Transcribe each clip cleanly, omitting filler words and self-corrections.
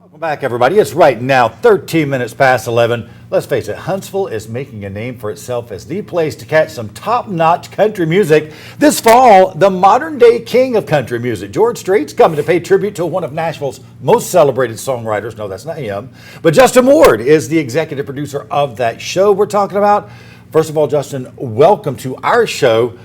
Welcome back, everybody. It's right now 13 minutes past 11. Let's face it, Huntsville is making a name for itself as the place to catch some top-notch country music. This fall, the modern-day king of country music, George Strait's coming to pay tribute to one of Nashville's most celebrated songwriters. No, that's not him. But Justin Ward is the executive producer of that show we're talking about. First of all, Justin, welcome to our show.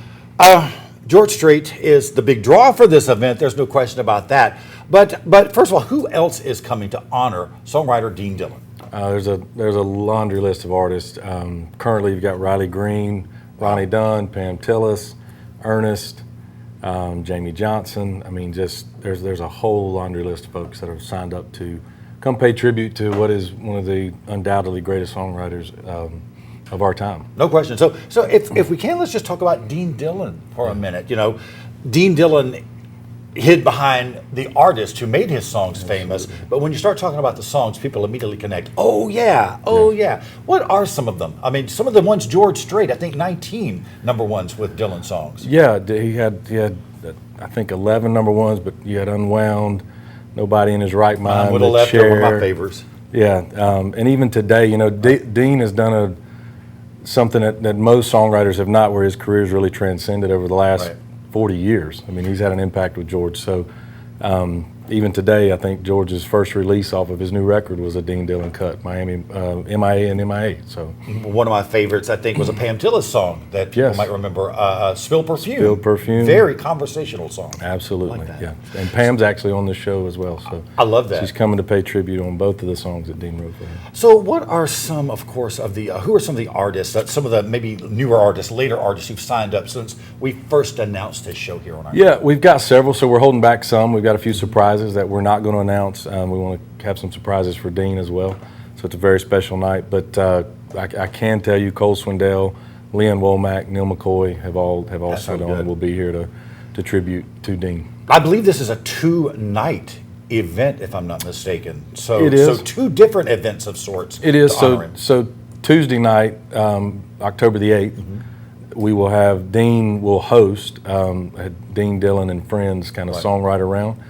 George Strait is the big draw for this event. There's no question about that. But first of all, who else is coming to honor songwriter Dean Dillon? There's a laundry list of artists. Currently, you've got Riley Green, Ronnie Dunn, Pam Tillis, Ernest, Jamie Johnson. I mean, just there's a whole laundry list of folks that have signed up to come pay tribute to what is one of the undoubtedly greatest songwriters of our time. No question. So if we can, let's just talk about Dean Dillon for a minute. You know, Dean Dillon hid behind the artist who made his songs famous, but when you start talking about the songs, people immediately connect. Oh yeah. What are some of them? I mean, some of the ones George Strait, I think 19 number ones with Dillon songs. Yeah, he had I think 11 number ones, but you had Unwound, Nobody in His Right Mind, would have left one of my favorites. Yeah, and even today, you know, Dean has done something that most songwriters have not, where his career's really transcended over the last 40 years. I mean, he's had an impact with George. So even today, I think George's first release off of his new record was a Dean Dillon cut, Miami, MIA and MIA. So one of my favorites, I think, was a Pam Tillis song that people might remember, Spill Perfume. Spill Perfume. Very conversational song. Absolutely, like that. Yeah. And Pam's actually on the show as well. So I love that. She's coming to pay tribute on both of the songs that Dean wrote for her. So what are some, of course, of the, who are some of the artists, some of the maybe newer artists, later artists who've signed up since we first announced this show here on our show? We've got several, so we're holding back some. We've got a few surprises that we're not going to announce. We want to have some surprises for Dean as well. So it's a very special night. But I can tell you, Cole Swindell, Leon Womack, Neil McCoy have all signed on and will be here to tribute to Dean. I believe this is a two-night event, if I'm not mistaken. So it is. So two different events of sorts. It is. So Tuesday night, October the 8th, we will have Dean will host a Dean Dillon and Friends kind of songwriter round.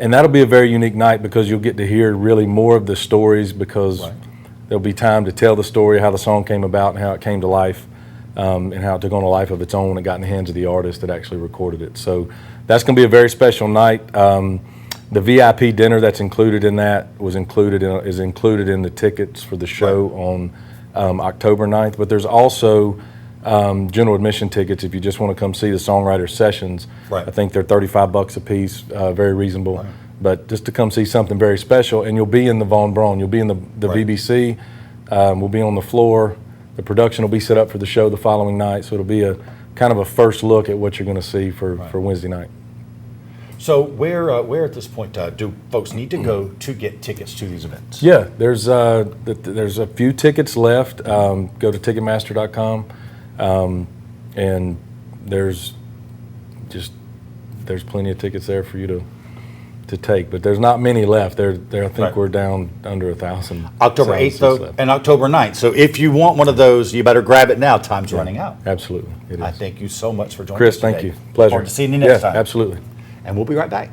And that'll be a very unique night because you'll get to hear really more of the stories, because there'll be time to tell the story, how the song came about and how it came to life, and how it took on a life of its own and got in the hands of the artist that actually recorded it. So that's going to be a very special night. The VIP dinner that's included in that is included in the tickets for the show on October 9th. But there's also general admission tickets if you just want to come see the songwriter sessions. I think they're $35 a piece, very reasonable. But just to come see something very special, and you'll be in the Von Braun, you'll be in the BBC, we'll be on the floor. The production will be set up for the show the following night, so it'll be a kind of a first look at what you're going to see for Wednesday night. So where at this point do folks need to go to get tickets to these events? Yeah, there's a few tickets left. Go to Ticketmaster.com. And there's plenty of tickets there for you to take, but there's not many left. I think we're down under 1,000. October 8th though, and October 9th. So if you want one of those, you better grab it now. Time's running out. Absolutely, it is. I thank you so much for joining Chris, us today. thank you. Pleasure. Look forward to seeing you next time. Absolutely. And we'll be right back.